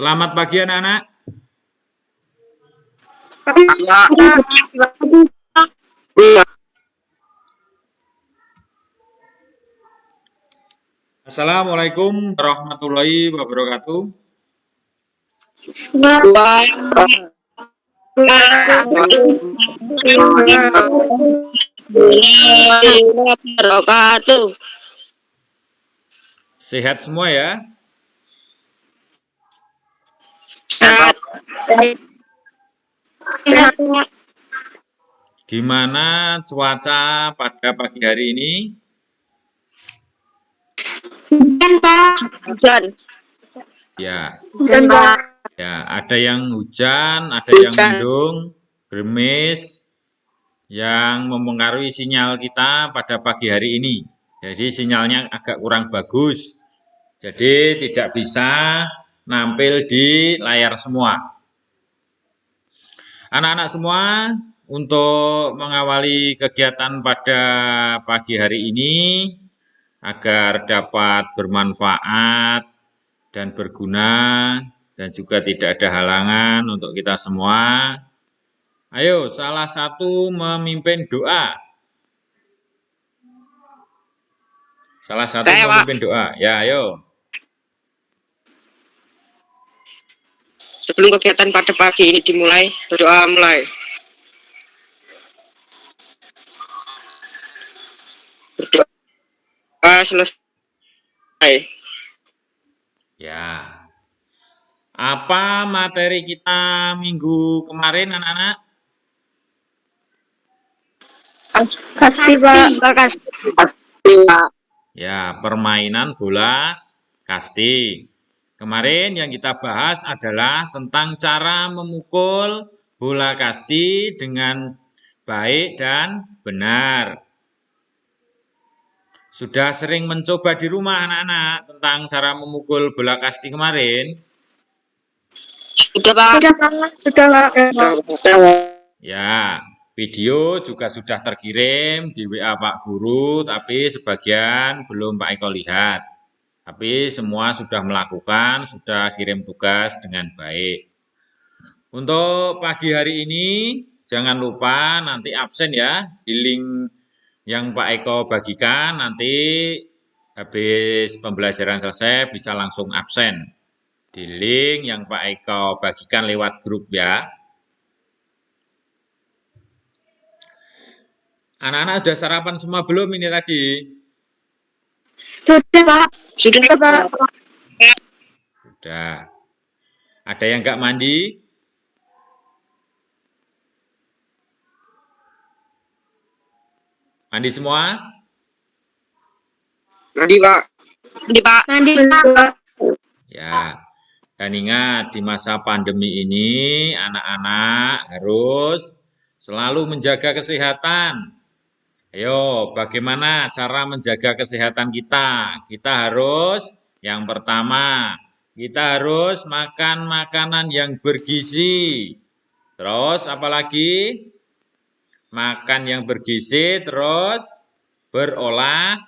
Selamat pagi anak-anak. Assalamualaikum warahmatullahi wabarakatuh. Sehat semua ya? Sehat. Gimana cuaca pada pagi hari ini? Hujan, Pak. Hujan. Ya, Hujan, Pak. ya, ada yang hujan, ada yang mendung, gerimis, yang mempengaruhi sinyal kita pada pagi hari ini. Jadi sinyalnya agak kurang bagus. Jadi tidak bisa nampil di layar semua. Anak-anak semua, untuk mengawali kegiatan pada pagi hari ini agar dapat bermanfaat dan berguna dan juga tidak ada halangan untuk kita semua. Ayo, salah satu memimpin doa. Salah satu memimpin doa. Ya, ayo. Sebelum kegiatan pada pagi ini dimulai, berdoa mulai. Berdoa selesai. Ya. Apa materi kita minggu kemarin, anak-anak? Kasti, Pak. Ya, permainan bola kasti. Kemarin yang kita bahas adalah tentang cara memukul bola kasti dengan baik dan benar. Sudah sering mencoba di rumah anak-anak tentang cara memukul bola kasti kemarin? Sudah, Pak. Sudah, Pak. Ya, video juga sudah terkirim di WA Pak Guru, tapi sebagian belum Pak Eko lihat. Tapi semua sudah melakukan, sudah kirim tugas dengan baik. Untuk pagi hari ini, jangan lupa nanti absen ya, di link yang Pak Eko bagikan, nanti habis pembelajaran selesai bisa langsung absen. Di link yang Pak Eko bagikan lewat grup ya. Anak-anak sudah sarapan semua belum ini tadi? Sudah, Pak. Sudah, Pak. Sudah. Ada yang nggak mandi? Mandi semua? Mandi, Pak. Mandi, Pak. Mandi, Pak. Ya. Dan ingat, di masa pandemi ini, anak-anak harus selalu menjaga kesehatan. Ayo, bagaimana cara menjaga kesehatan kita? Kita harus, yang pertama, kita harus makan makanan yang bergizi. Terus, apalagi? Makan yang bergizi, terus berolahraga.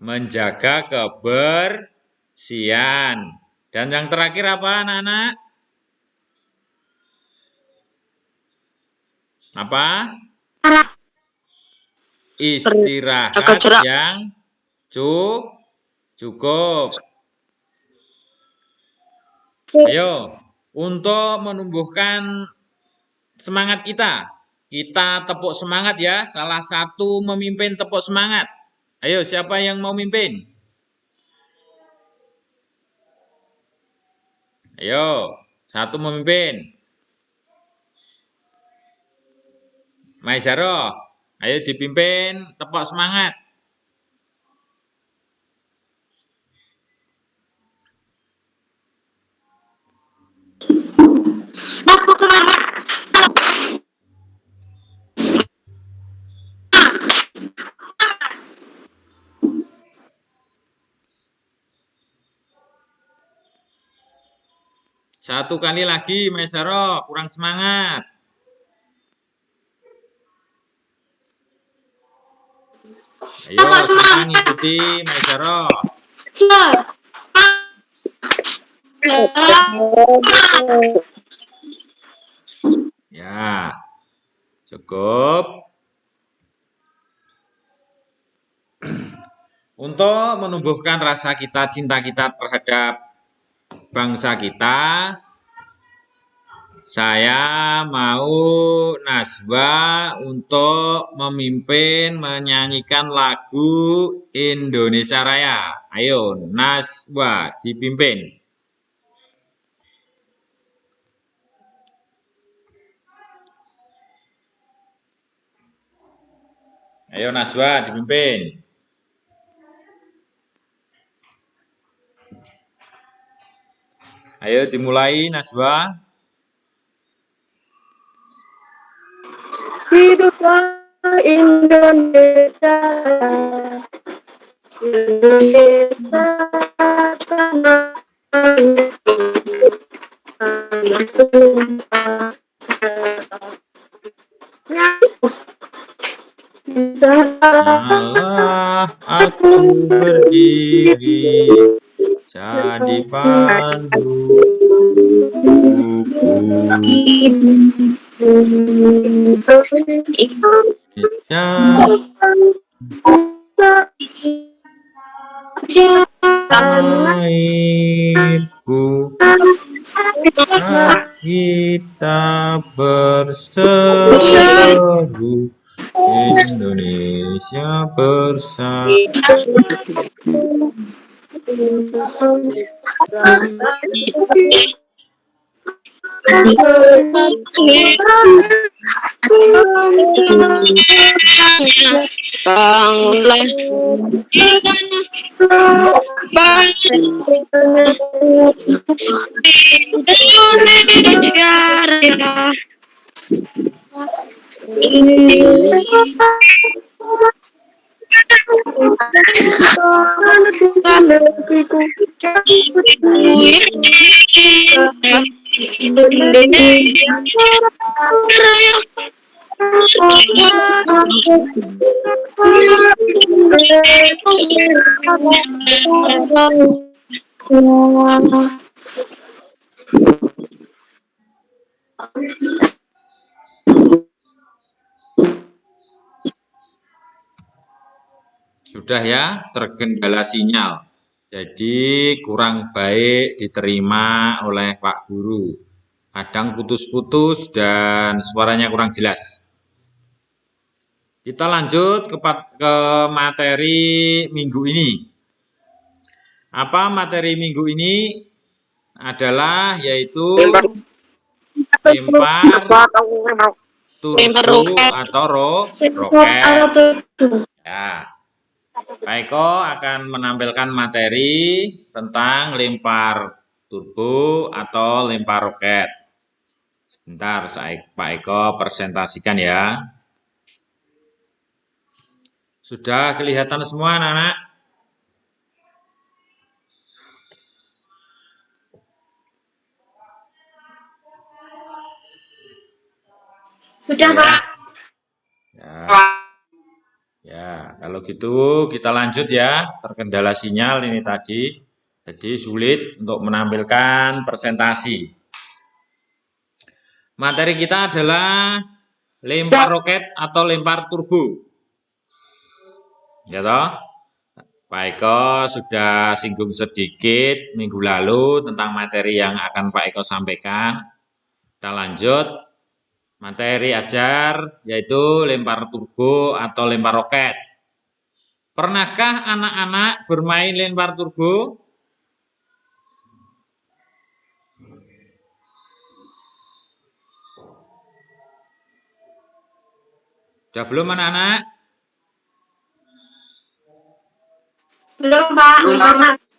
Menjaga kebersihan. Dan yang terakhir apa, anak-anak? Apa? Istirahat yang cukup. Ayo, untuk menumbuhkan semangat kita tepuk semangat ya. Salah satu memimpin tepuk semangat. Ayo, siapa yang mau mimpin? Ayo, satu memimpin. Maisaro, ayo dipimpin, tepuk semangat. Tepuk semangat. Satu kali lagi, Maisaro, kurang semangat. Ayo, siapa ngikuti Maisaro? Ya, cukup. Untuk menumbuhkan rasa cinta kita terhadap bangsa kita, saya mau Najwa untuk memimpin menyanyikan lagu Indonesia Raya. Ayo, Najwa dipimpin. Ayo Najwa dipimpin. Ayo dimulai Najwa. Hiduplah Indonesia, Indonesia tanah Malah aku berdiri jadi pandu airku kita berseru Indonesia bersatu. Bangunlah Indonesia Raya. Sudah ya, terkendala sinyal. Jadi kurang baik diterima oleh Pak Guru. Kadang putus-putus dan suaranya kurang jelas. Kita lanjut ke materi minggu ini. Apa materi minggu ini? Adalah yaitu lempar turbo atau roket. Ya. Pak Eko akan menampilkan materi tentang lempar turbo atau lempar roket. Sebentar, Pak Eko presentasikan ya. Sudah kelihatan semua anak-anak? Sudah, Pak. Ya, kalau gitu kita lanjut ya. Terkendala sinyal ini tadi. Jadi sulit untuk menampilkan presentasi. Materi kita adalah lempar roket atau lempar turbo. Ya toh? Pak Eko sudah singgung sedikit minggu lalu tentang materi yang akan Pak Eko sampaikan. Kita lanjut. Materi ajar yaitu lempar turbo atau lempar roket. Pernahkah anak-anak bermain lempar turbo? Sudah belum anak-anak? Belum, Pak.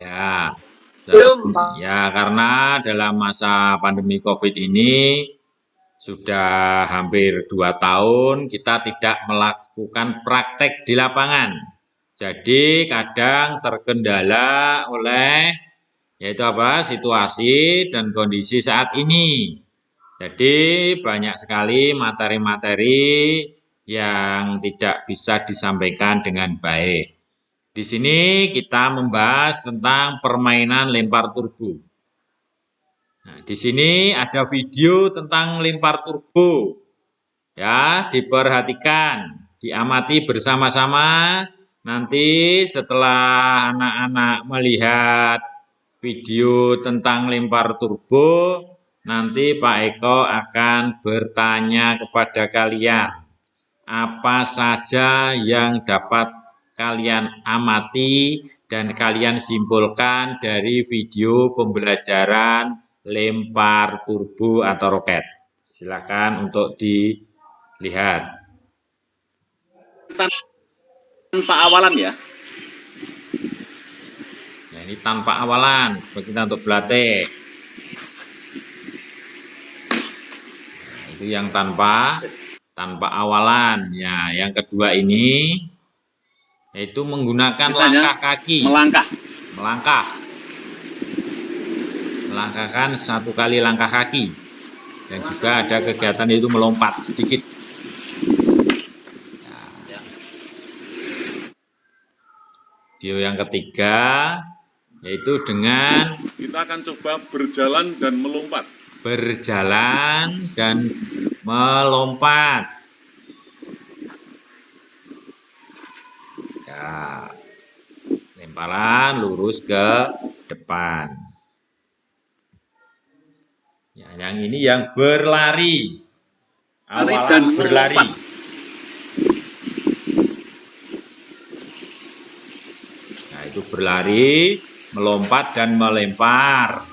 Ya. Belum, Pak. Ya, karena dalam masa pandemi COVID ini sudah hampir 2 tahun kita tidak melakukan praktek di lapangan. Jadi kadang terkendala oleh yaitu apa? Situasi dan kondisi saat ini. Jadi banyak sekali materi-materi yang tidak bisa disampaikan dengan baik. Di sini kita membahas tentang permainan lempar turbo. Nah, di sini ada video tentang lempar turbo. Ya, diperhatikan, diamati bersama-sama. Nanti setelah anak-anak melihat video tentang lempar turbo, nanti Pak Eko akan bertanya kepada kalian, apa saja yang dapat kalian amati dan kalian simpulkan dari video pembelajaran lempar turbo atau roket. Silakan untuk dilihat. Tanpa awalan ya. Nah, ini tanpa awalan, seperti kita untuk belate. Nah, itu yang tanpa awalan. Ya, yang kedua ini yaitu menggunakan langkah kaki. Melangkahkan 1 kali langkah kaki. Dan juga ada kegiatan itu melompat sedikit. Video yang ketiga yaitu dengan kita akan coba berjalan dan melompat. Ya, lemparan lurus ke depan. Ya, yang ini yang berlari. Awalan berlari. Nah, itu berlari, melompat dan melempar.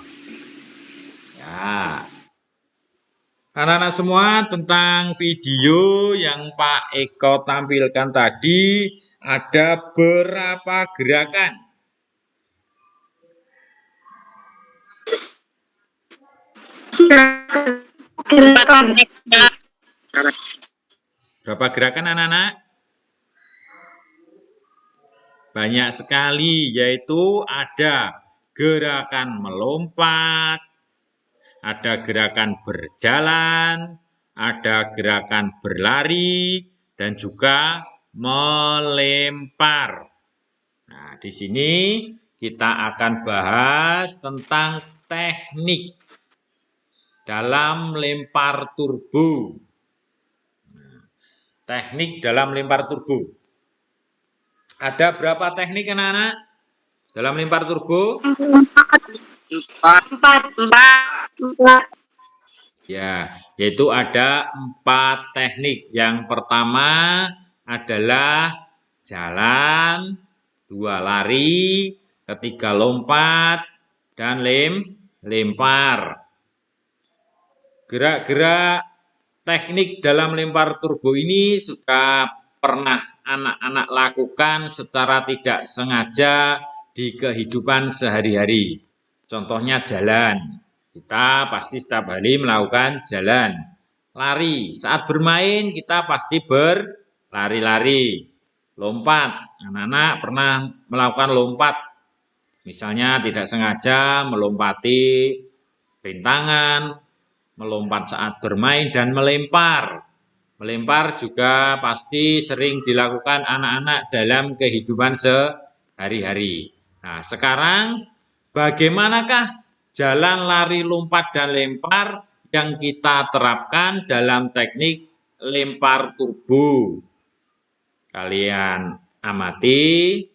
Ya. Anak-anak semua, tentang video yang Pak Eko tampilkan tadi ada berapa gerakan? Berapa gerakan anak-anak? Banyak sekali, yaitu ada gerakan melompat, ada gerakan berjalan, ada gerakan berlari, dan juga melempar. Nah, di sini kita akan bahas tentang teknik dalam lempar turbo. Teknik dalam lempar turbo. Ada berapa teknik anak-anak dalam lempar turbo? 4. Ya, yaitu ada 4 teknik. Yang pertama adalah jalan, 2 lari, ketiga lompat, dan lempar. Gerak-gerak teknik dalam lempar turbo ini sudah pernah anak-anak lakukan secara tidak sengaja di kehidupan sehari-hari. Contohnya jalan. Kita pasti setiap hari melakukan jalan. Lari. Saat bermain kita pasti berlari-lari. Lompat. Anak-anak pernah melakukan lompat. Misalnya tidak sengaja melompati rintangan, melompat saat bermain, dan melempar. Melempar juga pasti sering dilakukan anak-anak dalam kehidupan sehari-hari. Nah, sekarang bagaimanakah jalan, lari, lompat, dan lempar yang kita terapkan dalam teknik lempar turbo? Kalian amati.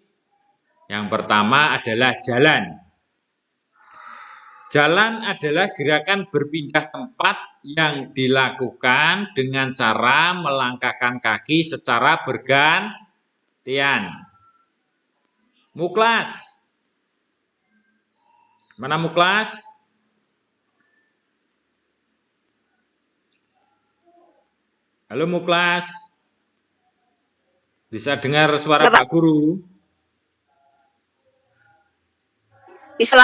Yang pertama adalah jalan. Jalan adalah gerakan berpindah tempat yang dilakukan dengan cara melangkahkan kaki secara bergantian. Muklas. Mana Muklas? Halo Muklas. Bisa dengar suara Pak Guru? Bisa.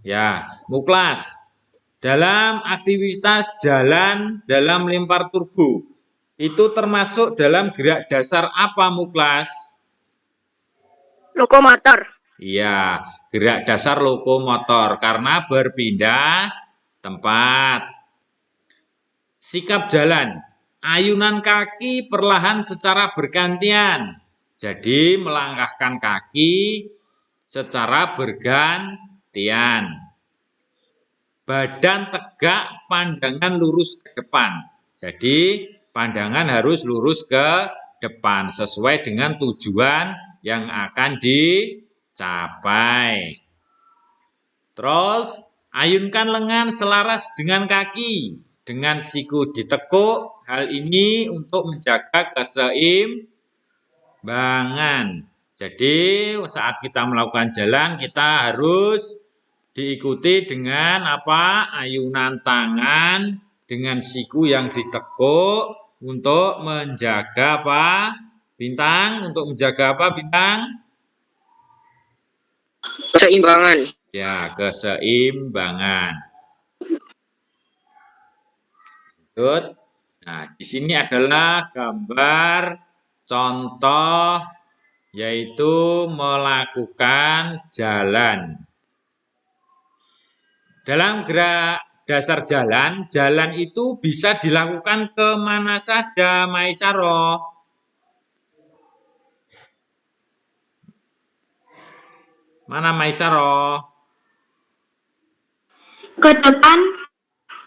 Ya, Muklas. Dalam aktivitas jalan dalam lempar turbo, itu termasuk dalam gerak dasar apa Muklas? Lokomotor. Iya, gerak dasar lokomotor karena berpindah tempat. Sikap jalan, ayunan kaki perlahan secara bergantian. Jadi melangkahkan kaki secara bergantian. badan tegak, pandangan lurus ke depan. Jadi pandangan harus lurus ke depan sesuai dengan tujuan yang akan dicapai. Terus ayunkan lengan selaras dengan kaki, dengan siku ditekuk. Hal ini untuk menjaga keseimbangan. Jadi saat kita melakukan jalan kita harus diikuti dengan apa? Ayunan tangan dengan siku yang ditekuk untuk menjaga apa? Bintang, untuk menjaga apa Bintang? Keseimbangan. Ya, keseimbangan. Good. Nah, di sini adalah gambar contoh yaitu melakukan jalan. Dalam gerak dasar jalan, jalan itu bisa dilakukan kemana saja, Maisaroh? Mana Maisaroh? Ke depan,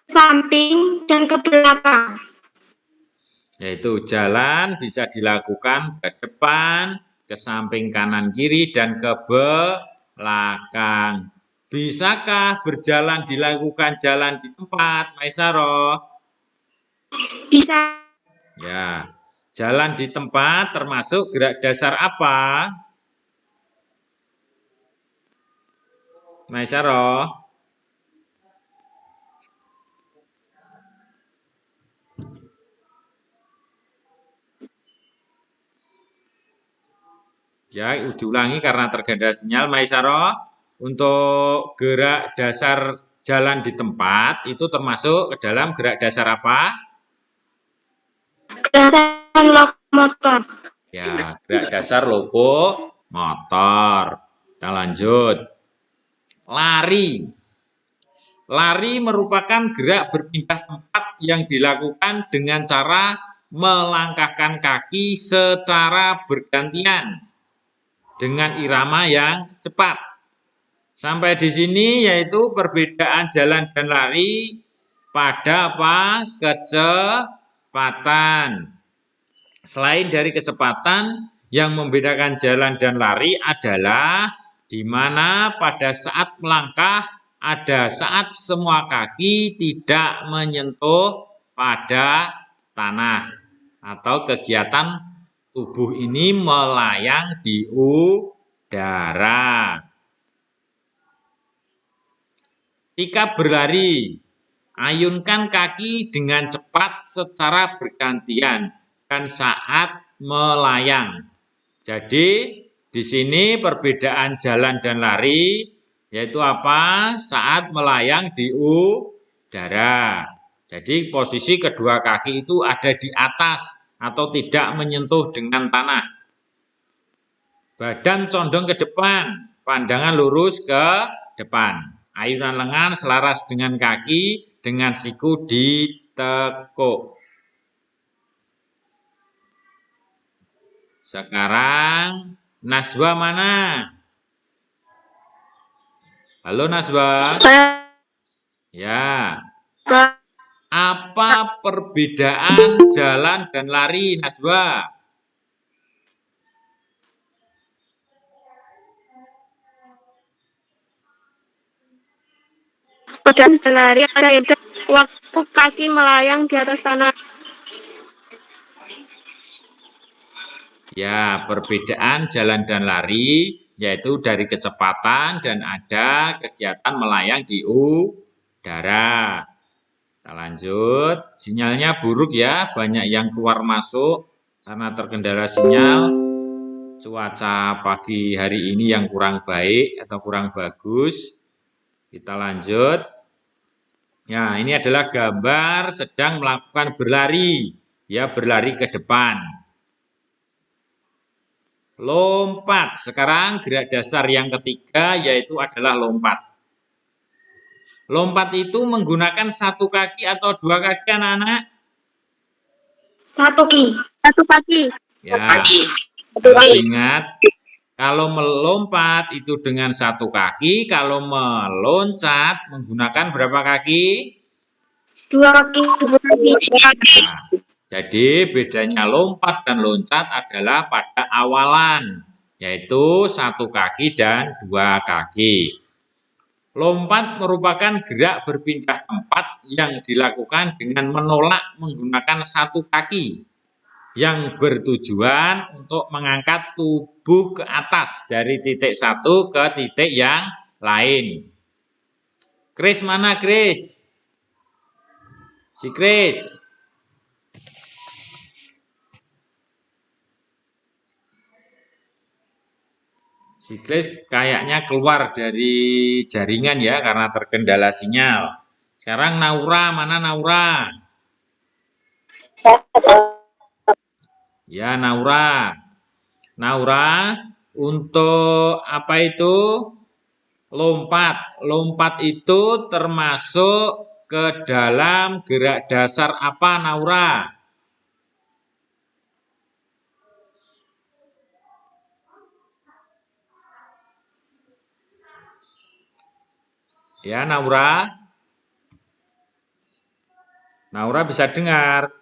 samping, dan ke belakang. Yaitu jalan bisa dilakukan ke depan, ke samping kanan kiri, dan ke belakang. Bisakah berjalan dilakukan jalan di tempat, Maisaroh? Bisa. Ya, jalan di tempat termasuk gerak dasar apa? Maisaroh? Ya, diulangi karena terganda sinyal, Maisaroh. Untuk gerak dasar jalan di tempat itu termasuk ke dalam gerak dasar apa? Dasar lokomotor. Ya, gerak dasar lokomotor. Kita lanjut. Lari. Lari merupakan gerak berpindah tempat yang dilakukan dengan cara melangkahkan kaki secara bergantian dengan irama yang cepat. Sampai di sini yaitu perbedaan jalan dan lari pada apa? Kecepatan. Selain dari kecepatan, yang membedakan jalan dan lari adalah di mana pada saat melangkah ada saat semua kaki tidak menyentuh pada tanah atau kegiatan tubuh ini melayang di udara. Sikap berlari, ayunkan kaki dengan cepat secara bergantian dan saat melayang. Jadi di sini perbedaan jalan dan lari yaitu apa? Saat melayang di udara. Jadi posisi kedua kaki itu ada di atas atau tidak menyentuh dengan tanah. Badan condong ke depan, pandangan lurus ke depan. Ayunan lengan selaras dengan kaki, dengan siku ditekuk. Sekarang Naswa mana? Halo Naswa. Ya. Apa perbedaan jalan dan lari, Naswa? Badan berlari ada waktu kaki melayang di atas tanah. Ya, perbedaan jalan dan lari yaitu dari kecepatan dan ada kegiatan melayang di udara. Kita lanjut. Sinyalnya buruk ya, banyak yang keluar masuk karena terkendala sinyal. Cuaca pagi hari ini yang kurang baik atau kurang bagus. Kita lanjut. Ya, ini adalah gambar sedang melakukan berlari. Ya, berlari ke depan. Lompat. Sekarang gerak dasar yang ketiga yaitu adalah lompat. Lompat itu menggunakan satu kaki atau dua kaki anak-anak? Satu kaki. Satu kaki. Ya, Kaki. harus ingat Kalau melompat itu dengan satu kaki, kalau meloncat menggunakan berapa kaki? 2 kaki. Nah, jadi bedanya lompat dan loncat adalah pada awalan, yaitu satu kaki dan 2 kaki. Lompat merupakan gerak berpindah tempat yang dilakukan dengan menolak menggunakan satu kaki, yang bertujuan untuk mengangkat tubuh ke atas dari titik satu ke titik yang lain. Kris mana Kris? Si Kris. Si Kris kayaknya keluar dari jaringan ya karena terkendala sinyal. Sekarang Naura, mana Naura? Ya, Naura. Naura, untuk apa itu? Lompat. Lompat itu termasuk ke dalam gerak dasar apa, Naura? Ya, Naura. Naura bisa dengar.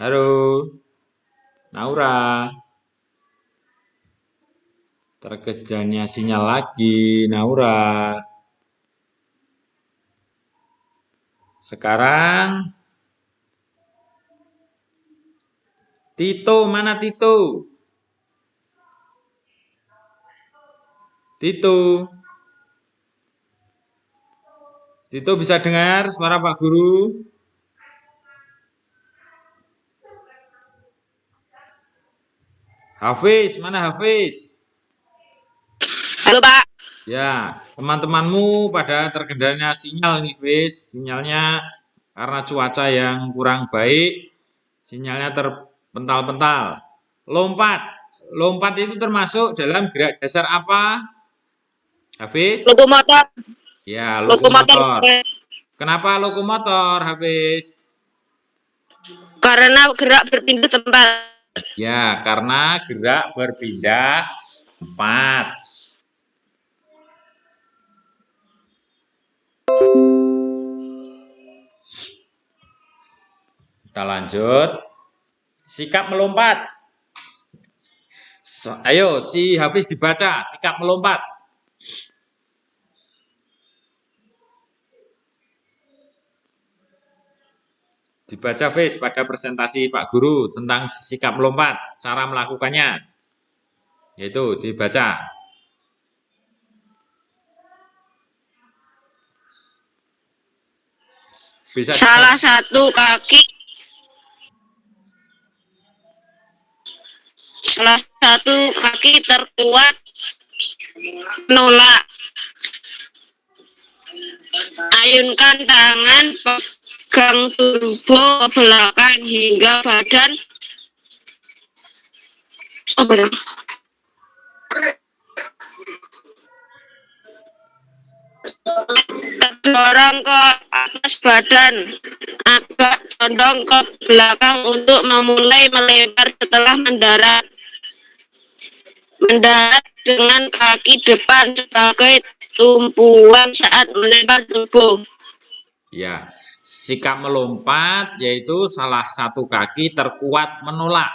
Halo, Naura. Terkejanya sinyal lagi, Naura. Sekarang, Tito, mana Tito? Tito. Tito bisa dengar suara Pak Guru? Hafiz, mana Hafiz? Halo Pak. Ya, teman-temanmu pada terkendalanya sinyal nih, Hafiz. Sinyalnya karena cuaca yang kurang baik, sinyalnya terpental-pental. Lompat. Lompat itu termasuk dalam gerak dasar apa? Hafiz? Lokomotor. Ya, lokomotor. Kenapa lokomotor, Hafiz? Karena gerak berpindah tempat. Ya, karena gerak berpindah tempat. Kita lanjut. Sikap melompat. Ayo, si Hafiz dibaca. Sikap melompat. Dibaca Hafiz pada presentasi Pak Guru tentang sikap melompat. Cara melakukannya. Yaitu dibaca. Bisa Salah satu kaki terkuat menolak. Ayunkan tangan, pegang turbo ke belakang hingga badan terdorong ke atas badan, agak condong ke belakang untuk memulai melempar setelah mendarat. Mendarat dengan kaki depan sebagai tumpuan saat melempar turbo. Ya, sikap melompat yaitu salah satu kaki terkuat menolak.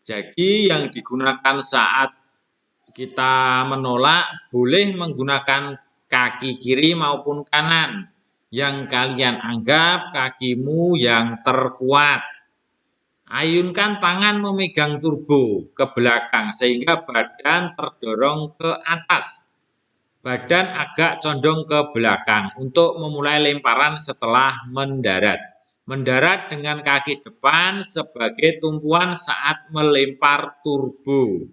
Jadi yang digunakan saat kita menolak boleh menggunakan kaki kiri maupun kanan yang kalian anggap kakimu yang terkuat. Ayunkan tangan memegang turbo ke belakang sehingga badan terdorong ke atas. Badan agak condong ke belakang untuk memulai lemparan setelah mendarat. Mendarat dengan kaki depan sebagai tumpuan saat melempar turbo.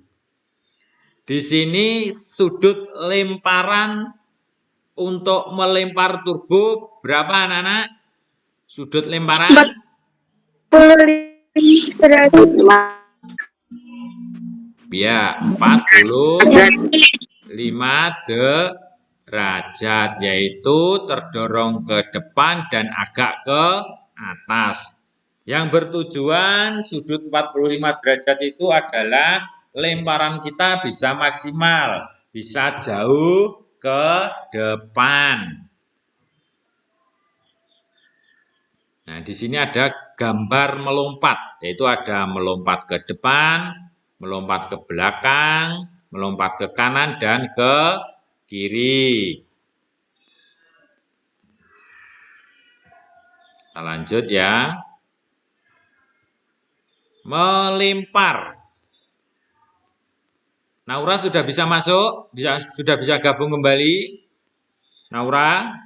Di sini sudut lemparan untuk melempar turbo berapa anak-anak? Sudut lemparan 45 derajat. ya 45 derajat. derajat, yaitu terdorong ke depan dan agak ke atas. Yang bertujuan sudut 45 derajat itu adalah lemparan kita bisa maksimal, bisa jauh ke depan. Nah, di sini ada gambar melompat, yaitu ada melompat ke depan, melompat ke belakang, melompat ke kanan dan ke kiri. Kita lanjut ya. Melempar. Naura sudah bisa masuk? Sudah bisa gabung kembali? Naura?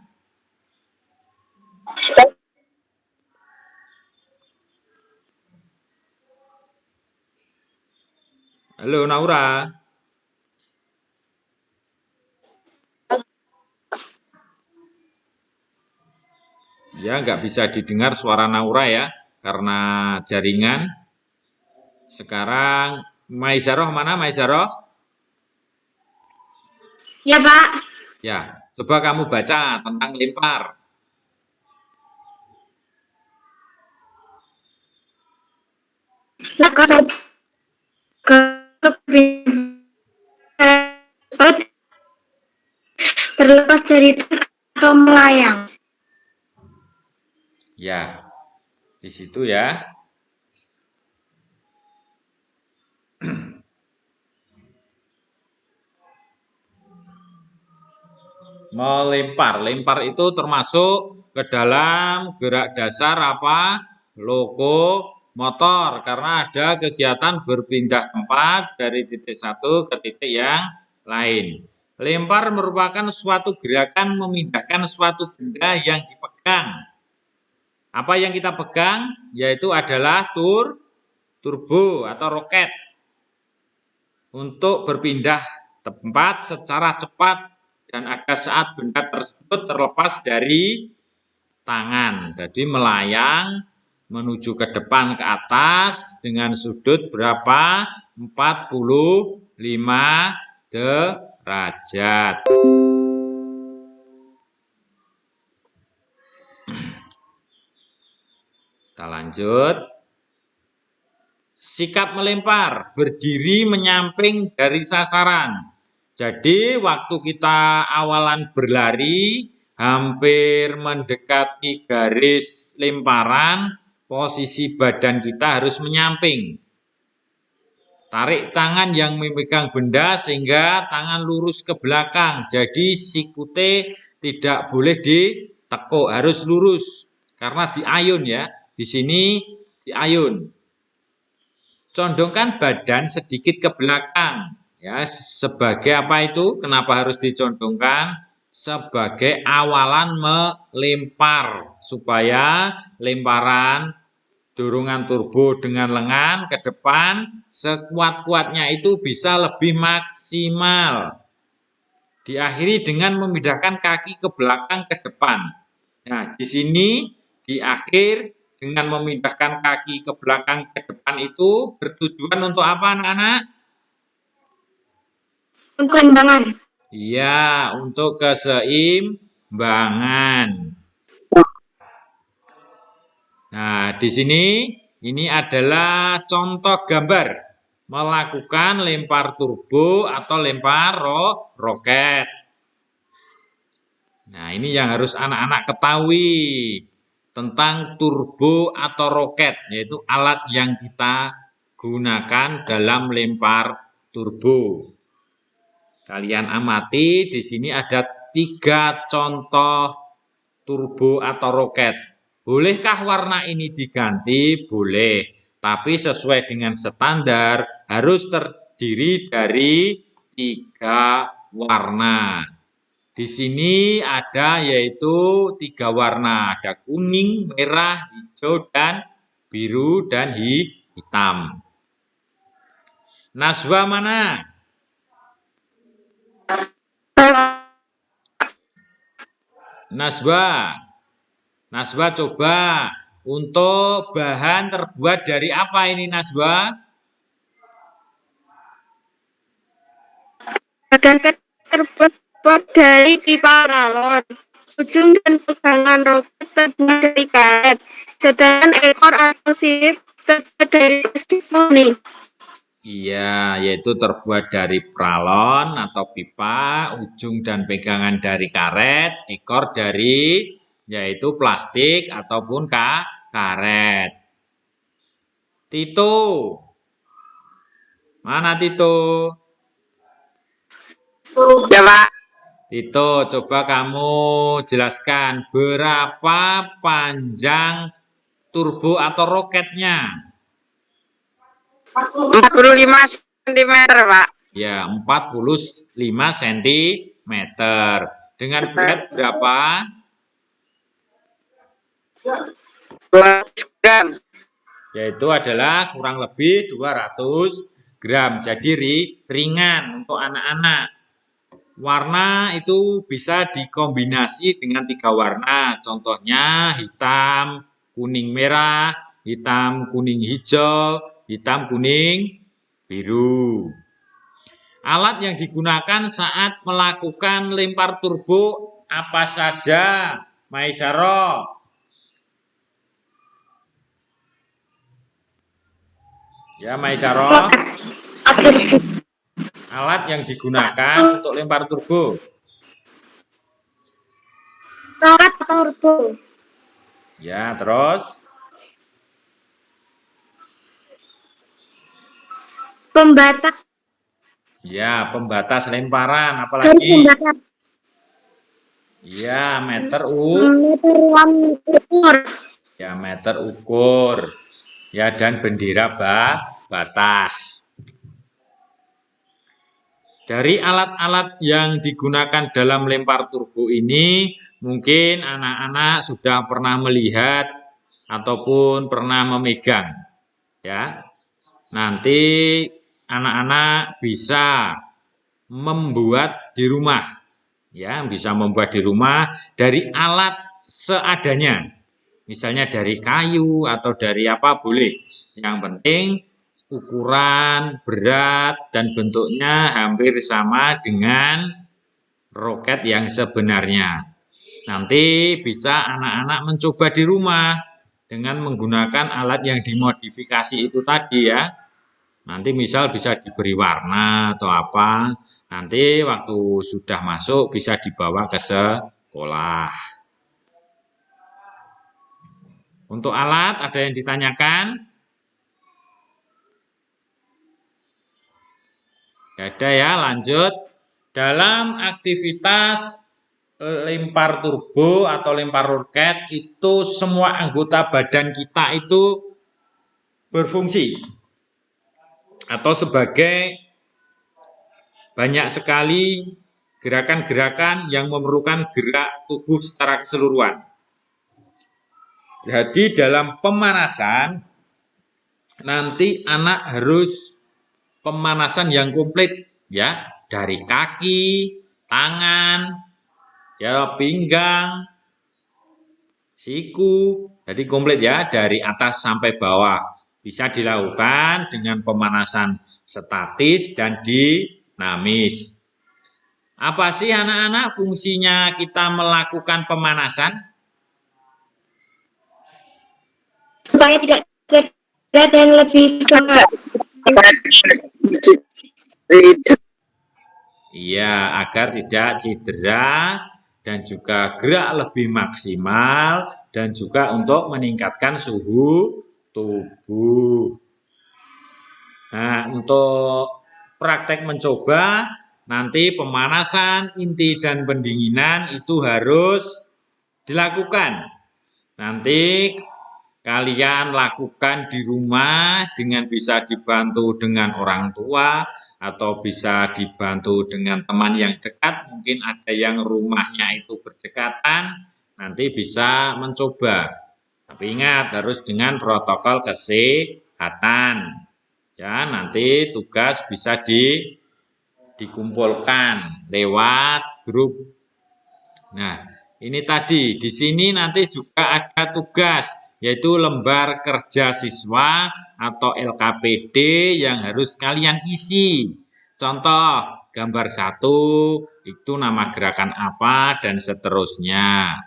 Halo Naura. Ya, nggak bisa didengar suara Naura ya, karena jaringan. Sekarang Maisaroh mana Maisaroh? Ya, Pak. Ya, coba kamu baca tentang lempar. Maka terlepas dari atau melayang. Ya, di situ ya. Melempar. Lempar itu termasuk ke dalam gerak dasar apa? Lokomotor. Karena ada kegiatan berpindah tempat dari titik satu ke titik yang lain. Lempar merupakan suatu gerakan memindahkan suatu benda yang dipegang. Apa yang kita pegang? Yaitu adalah turbo atau roket. Untuk berpindah tempat secara cepat dan agar saat benda tersebut terlepas dari tangan. Jadi melayang menuju ke depan ke atas dengan sudut berapa? 45 derajat. Kita lanjut. Sikap melempar, berdiri menyamping dari sasaran. Jadi waktu kita awalan berlari, hampir mendekati garis lemparan, posisi badan kita harus menyamping. Tarik tangan yang memegang benda sehingga tangan lurus ke belakang. Jadi sikute tidak boleh ditekuk, harus lurus. Karena diayun ya, di sini diayun. Condongkan badan sedikit ke belakang. Ya, sebagai apa itu? Kenapa harus dicondongkan? Sebagai awalan melempar supaya lemparan dorongan turbo dengan lengan ke depan sekuat-kuatnya itu bisa lebih maksimal. Diakhiri dengan memindahkan kaki ke belakang ke depan. Nah, di sini di akhir dengan memindahkan kaki ke belakang ke depan itu bertujuan untuk apa anak-anak? Untuk keseimbangan. Iya, untuk keseimbangan. Nah, di sini ini adalah contoh gambar melakukan lempar turbo atau lempar roket. Nah, ini yang harus anak-anak ketahui tentang turbo atau roket, yaitu alat yang kita gunakan dalam lempar turbo. Kalian amati, di sini ada 3 contoh turbo atau roket. Bolehkah warna ini diganti? Boleh, tapi sesuai dengan standar harus terdiri dari 3 warna. Di sini ada yaitu 3 warna, ada kuning, merah, hijau, dan biru dan hitam. Naswa mana? Naswa coba untuk bahan terbuat dari apa ini Naswa? Badan terbuat terbuat dari pipa paralon. Ujung dan pegangan roket terbuat dari karet, sedangkan ekor atau sirip terbuat dari plastik murni. Iya, yaitu terbuat dari pralon atau pipa, ujung dan pegangan dari karet, ekor dari yaitu plastik ataupun karet. Tito, mana Tito? Ya, Pak. Tito, coba kamu jelaskan berapa panjang turbo atau roketnya? 45 cm, Pak. Ya, 45 cm. Dengan berat berapa? 200 gram. Yaitu adalah kurang lebih 200 gram. Jadi ringan untuk anak-anak. Warna itu bisa dikombinasi dengan 3 warna. Contohnya hitam, kuning merah, hitam kuning hijau, hitam kuning biru. Alat yang digunakan saat melakukan lempar turbo apa saja, Maisaro? Ya, Maisaro. Alat yang digunakan untuk lempar turbo. Roket turbo. Ya, terus Pembatas. ya, pembatas lemparan, apalagi? Ya, meter ukur. Ya, meter ukur. Ya, dan bendera batas. Dari alat-alat yang digunakan dalam lempar turbo ini, mungkin anak-anak sudah pernah melihat ataupun pernah memegang. Ya, nanti anak-anak bisa membuat di rumah. Ya, bisa membuat di rumah dari alat seadanya. Misalnya dari kayu atau dari apa boleh. Yang penting ukuran, berat, dan bentuknya hampir sama dengan roket yang sebenarnya. Nanti bisa anak-anak mencoba di rumah dengan menggunakan alat yang dimodifikasi itu tadi ya. Nanti misal bisa diberi warna atau apa. Nanti waktu sudah masuk bisa dibawa ke sekolah. Untuk alat ada yang ditanyakan? Ada ya, lanjut. Dalam aktivitas lempar turbo atau lempar roket itu semua anggota badan kita itu berfungsi atau sebagai banyak sekali gerakan-gerakan yang memerlukan gerak tubuh secara keseluruhan. Jadi dalam pemanasan nanti anak harus pemanasan yang komplit ya, dari kaki, tangan, ya pinggang, siku, jadi komplit ya dari atas sampai bawah. Bisa dilakukan dengan pemanasan statis dan dinamis. Apa sih anak-anak fungsinya kita melakukan pemanasan? Supaya tidak cedera dan lebih semangat. Iya, agar tidak cedera dan juga gerak lebih maksimal dan juga untuk meningkatkan suhu tubuh. Nah, untuk praktek mencoba nanti pemanasan, inti dan pendinginan itu harus dilakukan. Nanti kalian lakukan di rumah dengan bisa dibantu dengan orang tua atau bisa dibantu dengan teman yang dekat, mungkin ada yang rumahnya itu berdekatan, nanti bisa mencoba. Tapi ingat harus dengan protokol kesehatan. Ya, nanti tugas bisa dikumpulkan lewat grup. Nah, ini tadi di sini nanti juga ada tugas yaitu lembar kerja siswa atau LKPD yang harus kalian isi. Contoh, gambar 1, itu nama gerakan apa, dan seterusnya.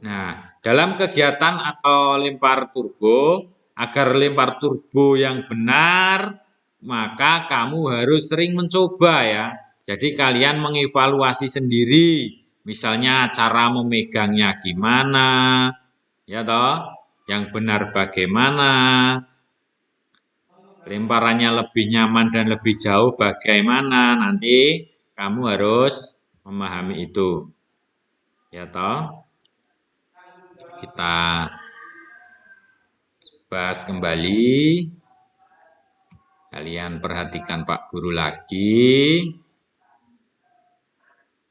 Nah, dalam kegiatan atau lempar turbo, agar lempar turbo yang benar, maka kamu harus sering mencoba ya. Jadi kalian mengevaluasi sendiri, misalnya cara memegangnya gimana, ya toh, yang benar bagaimana, lemparannya lebih nyaman dan lebih jauh bagaimana, nanti kamu harus memahami itu. Ya toh, kita bahas kembali. Kalian perhatikan Pak Guru lagi.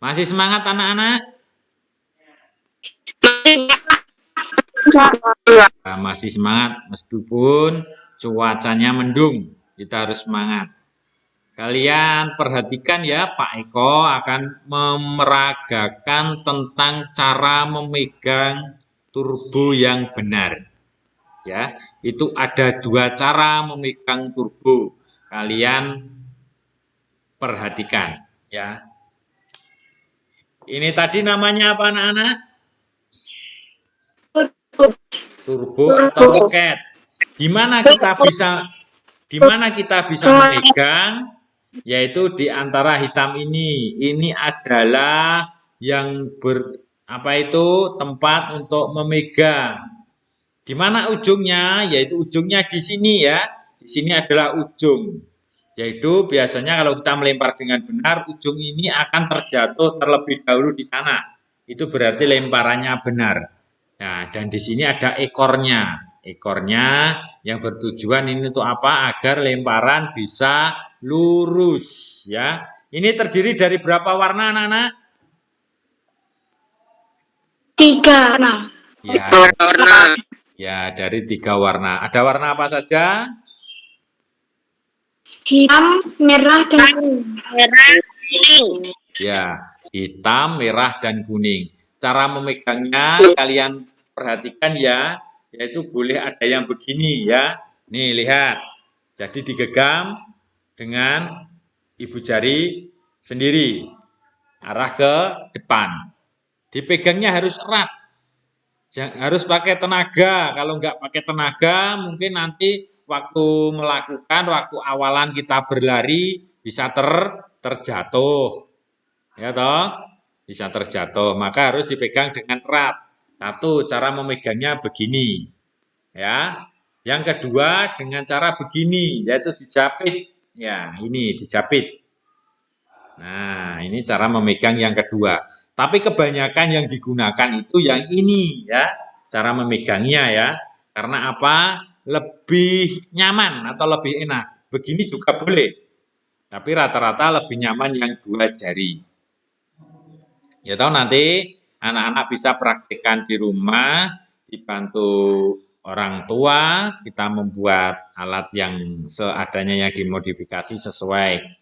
Masih semangat anak-anak? Masih semangat meskipun cuacanya mendung. Kita harus semangat. Kalian perhatikan ya, Pak Eko akan memeragakan tentang cara memegang turbo yang benar. Ya, itu ada 2 cara memegang turbo. Kalian perhatikan ya. Ini tadi namanya apa anak-anak? Turbo atau roket. Gimana kita bisa memegang? Yaitu di antara hitam ini. Ini adalah yang tempat untuk memegang. Di mana ujungnya? Yaitu ujungnya di sini ya. Di sini adalah ujung. Yaitu biasanya kalau kita melempar dengan benar, ujung ini akan terjatuh terlebih dahulu di tanah. Itu berarti lemparannya benar. Nah, dan di sini ada ekornya. Ekornya yang bertujuan ini untuk apa? Agar lemparan bisa lurus ya. Ini terdiri dari berapa warna anak-anak? 3 warna. Ya, dari 3 warna. Ada warna apa saja? Hitam, merah, dan kuning. Ya, hitam, merah, dan kuning. Cara memegangnya kalian perhatikan ya, yaitu boleh ada yang begini ya. Nih, lihat. Jadi digenggam dengan ibu jari sendiri, arah ke depan. Dipegangnya harus erat. Harus pakai tenaga. Kalau nggak pakai tenaga, mungkin nanti waktu awalan kita berlari bisa terjatuh. Ya toh, bisa terjatuh. Maka harus dipegang dengan erat. 1, cara memegangnya begini. Ya. Yang kedua dengan cara begini, yaitu dijapit. Ya, ini dijapit. Nah, ini cara memegang yang kedua. Tapi kebanyakan yang digunakan itu yang ini ya, cara memegangnya ya. Karena apa? Lebih nyaman atau lebih enak. Begini juga boleh. Tapi rata-rata lebih nyaman yang 2 jari. Ya tahu nanti anak-anak bisa praktikkan di rumah, dibantu orang tua, kita membuat alat yang seadanya yang dimodifikasi sesuai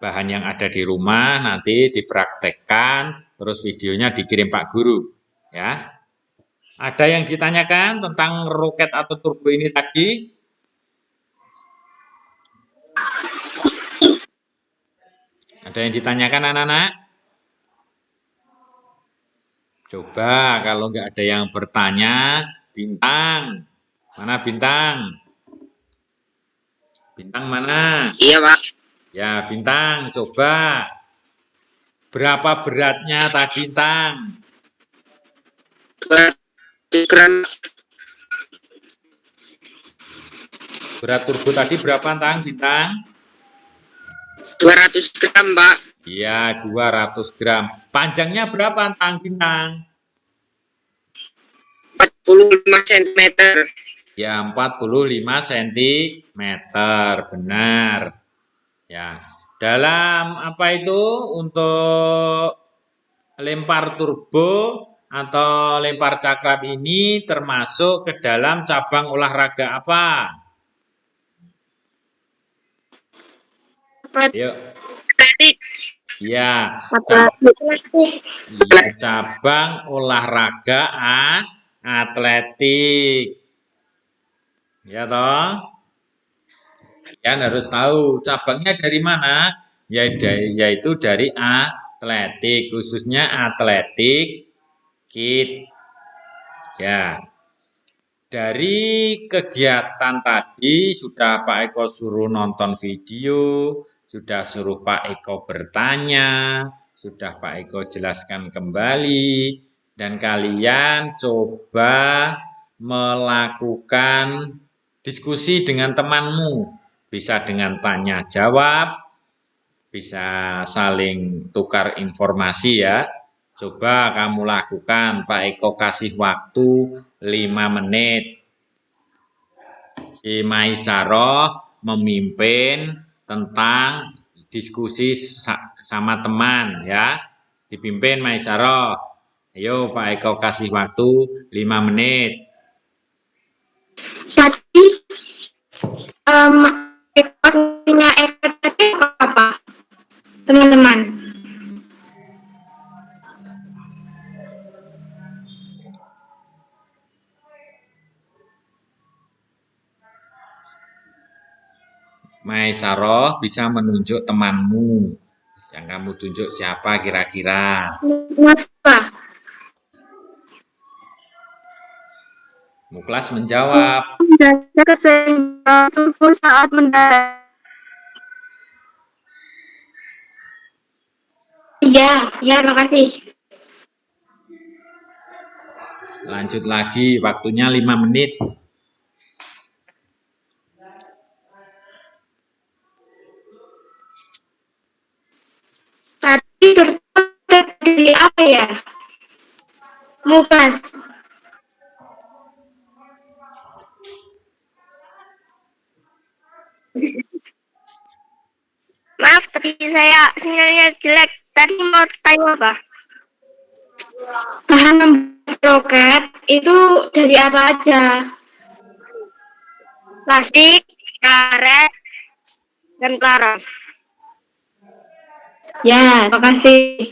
bahan yang ada di rumah, nanti dipraktekkan, terus videonya dikirim Pak Guru. Ya. Ada yang ditanyakan tentang roket atau turbo ini tadi? Ada yang ditanyakan anak-anak? Coba kalau nggak ada yang bertanya, Bintang. Mana Bintang? Bintang mana? Iya, Pak. Ya, Bintang, coba. Berapa beratnya tadi, Bintang? 200 gram. Berat turbo tadi berapa, Bintang? 200 gram, Pak. Iya, 200 gram. Panjangnya berapa, Bintang? 45 cm. Ya, 45 cm. Benar. Ya. Dalam apa itu untuk lempar turbo atau lempar cakrab ini termasuk ke dalam cabang olahraga apa? Yuk. Ya, cabang olahraga atletik. Ya toh? Kalian harus tahu cabangnya dari mana? yaitu dari atletik, khususnya atletik kit. Ya, dari kegiatan tadi sudah Pak Eko suruh nonton video, sudah suruh Pak Eko bertanya, sudah Pak Eko jelaskan kembali, dan kalian coba melakukan diskusi dengan temanmu, bisa dengan tanya jawab, bisa saling tukar informasi ya. Coba kamu lakukan, Pak Eko kasih waktu 5 menit. Si Maisaroh memimpin tentang diskusi sama teman ya. Dipimpin Maisaroh. Ayo Pak Eko kasih waktu 5 menit. Tadi ekosnya Eko tadi apa, teman-teman? Maisaroh bisa menunjuk temanmu. Yang kamu tunjuk siapa kira-kira? Muklas. Muklas menjawab. Mendadak kesenggol tubuh saat mendarat. Iya, makasih. Lanjut lagi, waktunya 5 menit. Tadi tertutup dari apa ya? Muklas. Maaf, tadi saya sinyalnya jelek. Tadi mau tanya apa? Bahan membuat roket itu dari apa aja? Plastik, karet, dan karat. Ya, makasih.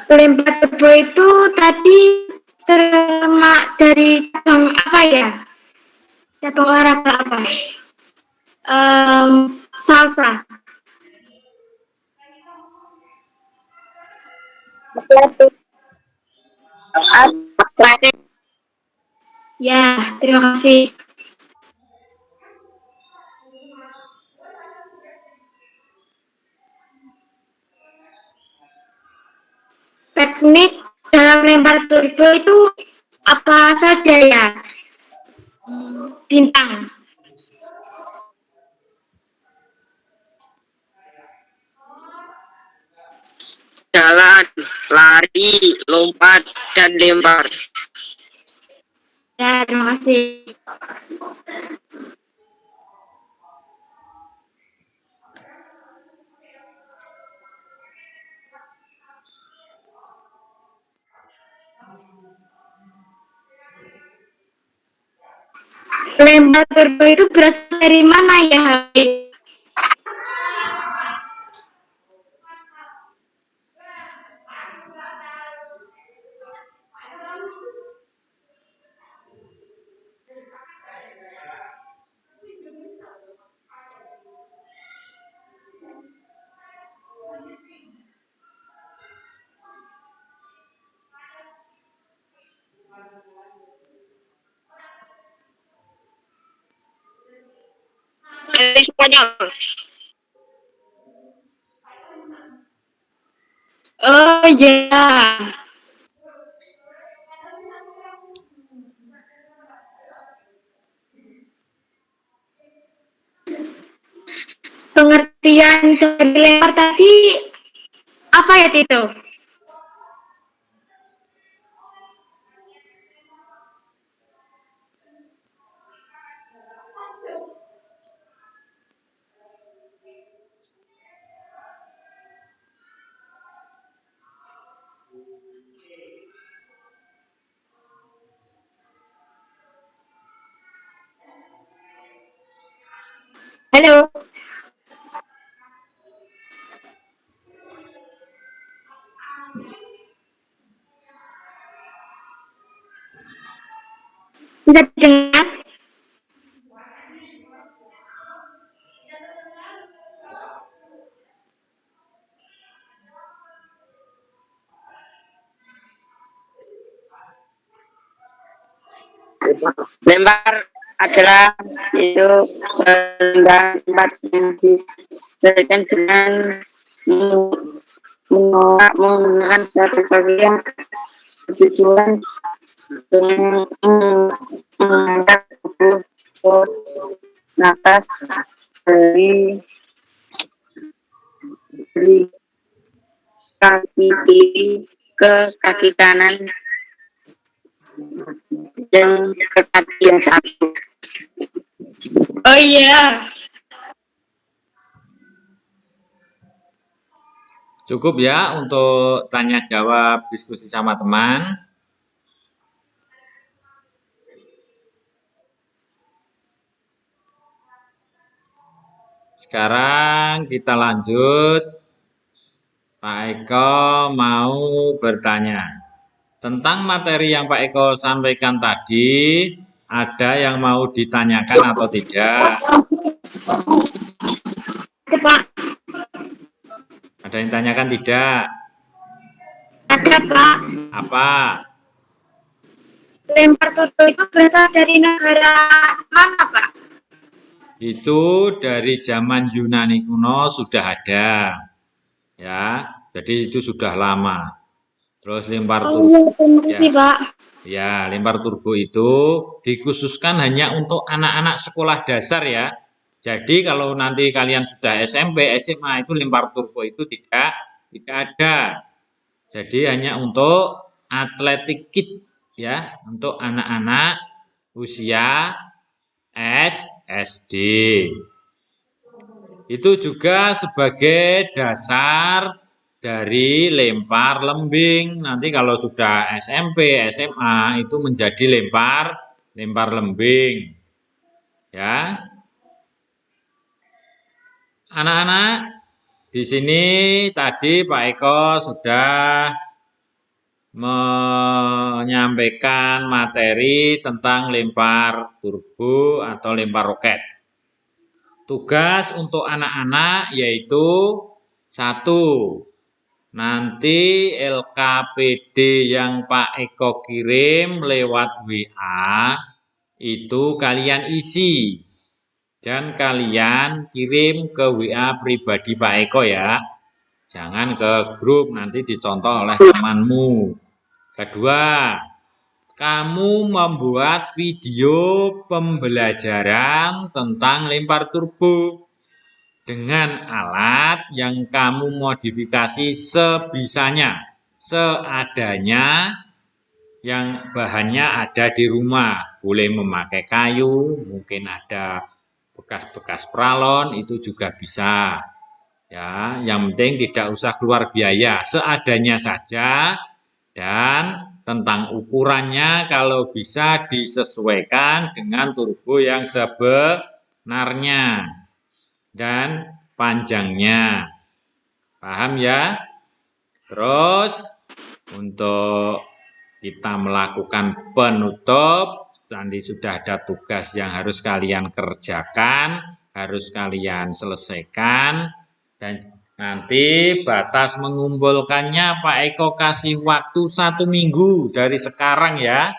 Lempar debu itu tadi termak dari cabang apa ya? Cabang olahraga apa? Salsa. Ya, terima kasih. Teknik dalam lempar turbo itu apa saja ya? Bintang. Jalan, lari, lompat, dan lempar. Ya, terima kasih. Lempar turbo itu berasal dari mana ya, Habib? Dari Spanyol. Oh ya. Pengertian dari lempar tadi apa ya, Tito? Halo. Bisa dengar Lempar adalah itu tempat yang diberikan dengan menolak menggunakan suatu bagian tujuan dengan mengangkat tubuh ke atas dari kaki kiri ke kaki kanan yang ke kaki yang satu. Oh iya. Cukup ya untuk tanya jawab diskusi sama teman. Sekarang kita lanjut. Pak Eko mau bertanya. Tentang materi yang Pak Eko sampaikan tadi, ada yang mau ditanyakan atau tidak? Pak. Ada yang tanyakan tidak? Ada, Pak. Apa? Lempar tutul itu berasal dari negara mana, Pak? Itu dari zaman Yunani kuno sudah ada. Ya, jadi itu sudah lama. Terus lempar turbo. Pak. Ya, lempar turbo itu dikhususkan hanya untuk anak-anak sekolah dasar ya. Jadi kalau nanti kalian sudah SMP, SMA itu lempar turbo itu tidak ada. Jadi hanya untuk atletik kit ya, untuk anak-anak usia SD. Itu juga sebagai dasar dari lempar lembing. Nanti kalau sudah SMP, SMA itu menjadi lempar lembing. Ya. Anak-anak, di sini tadi Pak Eko sudah menyampaikan materi tentang lempar turbo atau lempar roket. Tugas untuk anak-anak yaitu 1. Nanti LKPD yang Pak Eko kirim lewat WA itu kalian isi dan kalian kirim ke WA pribadi Pak Eko ya. Jangan ke grup, nanti dicontoh oleh temanmu. Kedua, kamu membuat video pembelajaran tentang lempar turbo dengan alat yang kamu modifikasi sebisanya, seadanya, yang bahannya ada di rumah. Boleh memakai kayu, mungkin ada bekas-bekas pralon, itu juga bisa. Ya, yang penting tidak usah keluar biaya, seadanya saja, dan tentang ukurannya kalau bisa disesuaikan dengan turbo yang sebenarnya dan panjangnya. Paham ya? Terus untuk kita melakukan penutup, nanti sudah ada tugas yang harus kalian kerjakan, harus kalian selesaikan, dan nanti batas mengumpulkannya Pak Eko kasih waktu 1 minggu dari sekarang ya.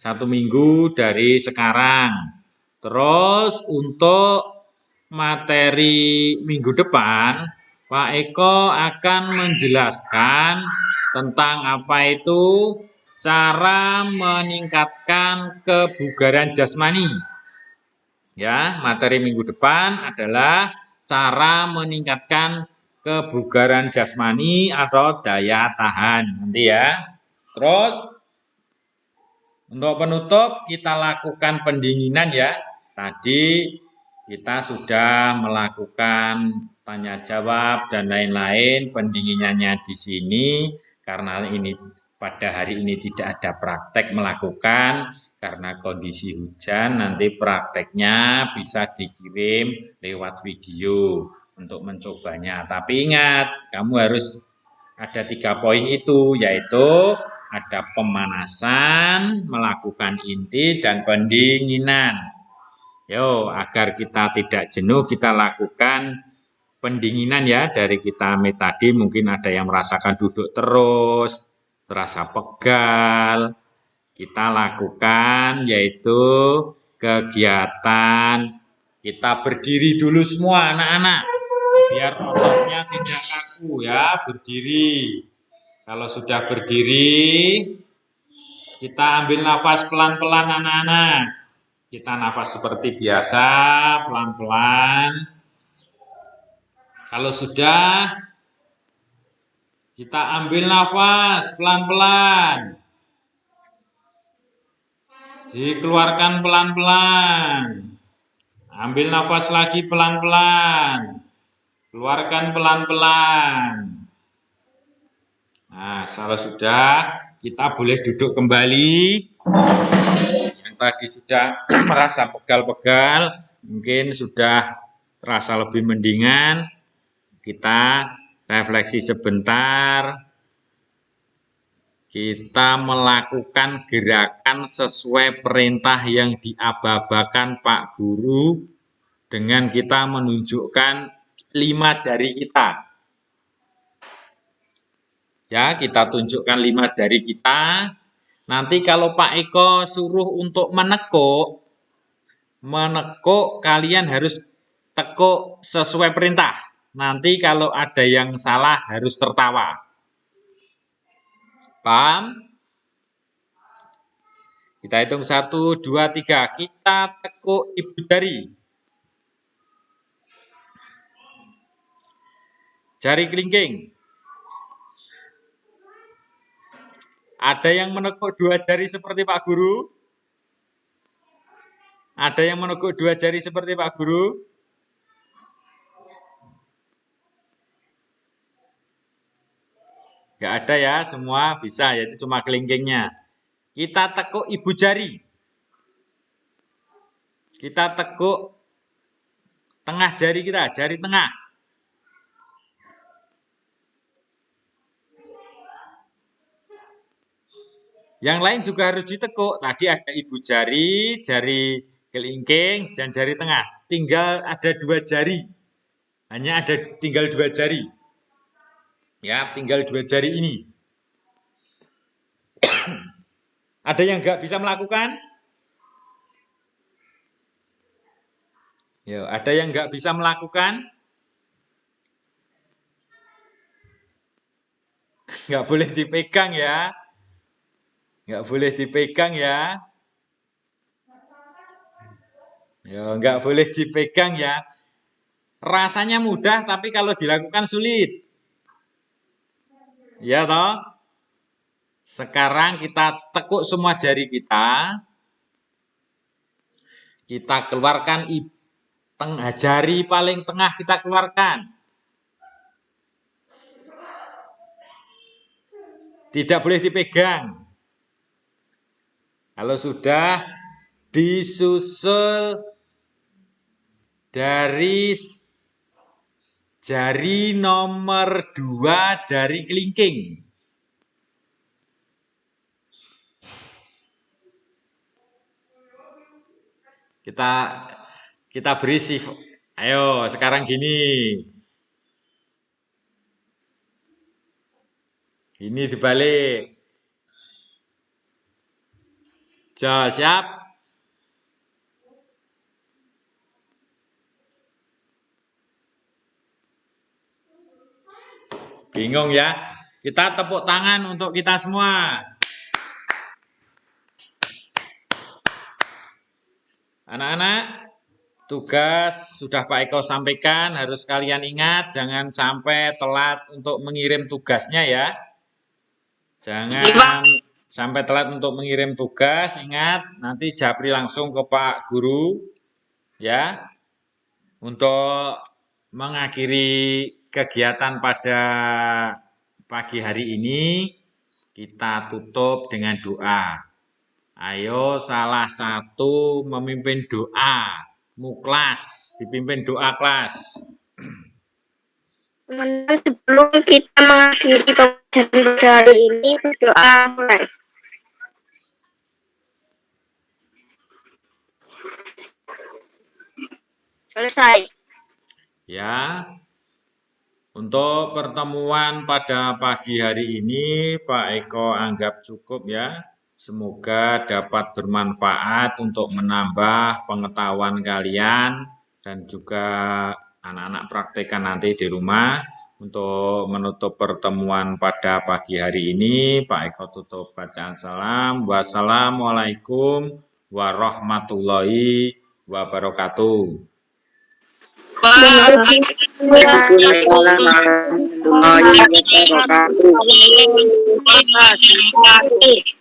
1 minggu dari sekarang. Terus untuk materi minggu depan, Pak Eko akan menjelaskan tentang apa itu cara meningkatkan kebugaran jasmani. Ya, materi minggu depan adalah cara meningkatkan kebugaran jasmani atau daya tahan nanti ya. Terus untuk penutup kita lakukan pendinginan ya. Tadi kita sudah melakukan tanya jawab dan lain-lain, pendinginannya di sini karena ini pada hari ini tidak ada praktek melakukan karena kondisi hujan, nanti prakteknya bisa dikirim lewat video untuk mencobanya. Tapi ingat, kamu harus ada 3 poin itu, yaitu ada pemanasan, melakukan inti, dan pendinginan. Yo, agar kita tidak jenuh, kita lakukan pendinginan ya dari kita tadi. Mungkin ada yang merasakan duduk terus, terasa pegal, kita lakukan, yaitu kegiatan kita berdiri dulu semua anak-anak, biar ototnya tidak kaku ya, berdiri. Kalau sudah berdiri, kita ambil nafas pelan-pelan anak-anak. Kita nafas seperti biasa, pelan-pelan. Kalau sudah, kita ambil nafas pelan-pelan. Dikeluarkan pelan-pelan. Ambil nafas lagi pelan-pelan. Keluarkan pelan-pelan. Nah, kalau sudah, kita boleh duduk kembali. Yang tadi sudah merasa pegal-pegal, mungkin sudah terasa lebih mendingan. Kita refleksi sebentar. Kita melakukan gerakan sesuai perintah yang diaba-abakan Pak Guru dengan kita menunjukkan 5 jari kita. Ya, kita tunjukkan 5 jari kita. Nanti kalau Pak Eko suruh untuk menekuk kalian harus tekuk sesuai perintah. Nanti kalau ada yang salah harus tertawa. Paham? Kita hitung 1, 2, 3. Kita tekuk ibu jari. Jari kelingking. Ada yang menekuk 2 jari seperti Pak Guru? Ada yang menekuk 2 jari seperti Pak Guru? Nggak ada ya, semua bisa, yaitu cuma kelingkingnya. Kita tekuk ibu jari. Kita tekuk tengah jari kita, jari tengah. Yang lain juga harus ditekuk. Tadi ada ibu jari, jari kelingking, dan jari tengah. Tinggal ada 2 jari. Hanya tinggal 2 jari. Ya, tinggal 2 jari ini. Ada yang nggak bisa melakukan? Ya, ada yang nggak bisa melakukan? Nggak boleh dipegang ya. Nggak boleh dipegang ya. Ya, nggak boleh dipegang ya. Rasanya mudah, tapi kalau dilakukan sulit. Ya toh? Sekarang kita tekuk semua jari kita. Kita keluarkan tengah jari paling tengah kita keluarkan. Tidak boleh dipegang. Kalau sudah disusul dari jari nomor 2 dari kelingking. Kita berisi. Ayo, sekarang gini. Ini dibalik. Siap? Bingung ya? Kita tepuk tangan untuk kita semua. Anak-anak, tugas sudah Pak Eko sampaikan, harus kalian ingat, jangan sampai telat untuk mengirim tugasnya ya. Jangan sampai telat untuk mengirim tugas, ingat, nanti japri langsung ke Pak Guru, ya, untuk mengakhiri kegiatan pada pagi hari ini, kita tutup dengan doa. Ayo salah satu memimpin doa, muklas, dipimpin doa kelas. Sebelum kita mengakhiri pembelajaran pada hari ini, berdoa mulai. Selesai. Ya, untuk pertemuan pada pagi hari ini, Pak Eko anggap cukup ya. Semoga dapat bermanfaat untuk menambah pengetahuan kalian dan juga anak-anak praktekkan nanti di rumah. Untuk menutup pertemuan pada pagi hari ini, Pak Eko tutup bacaan salam. Wassalamualaikum warahmatullahi wabarakatuh. Waalaikumsalam warahmatullahi wabarakatuh.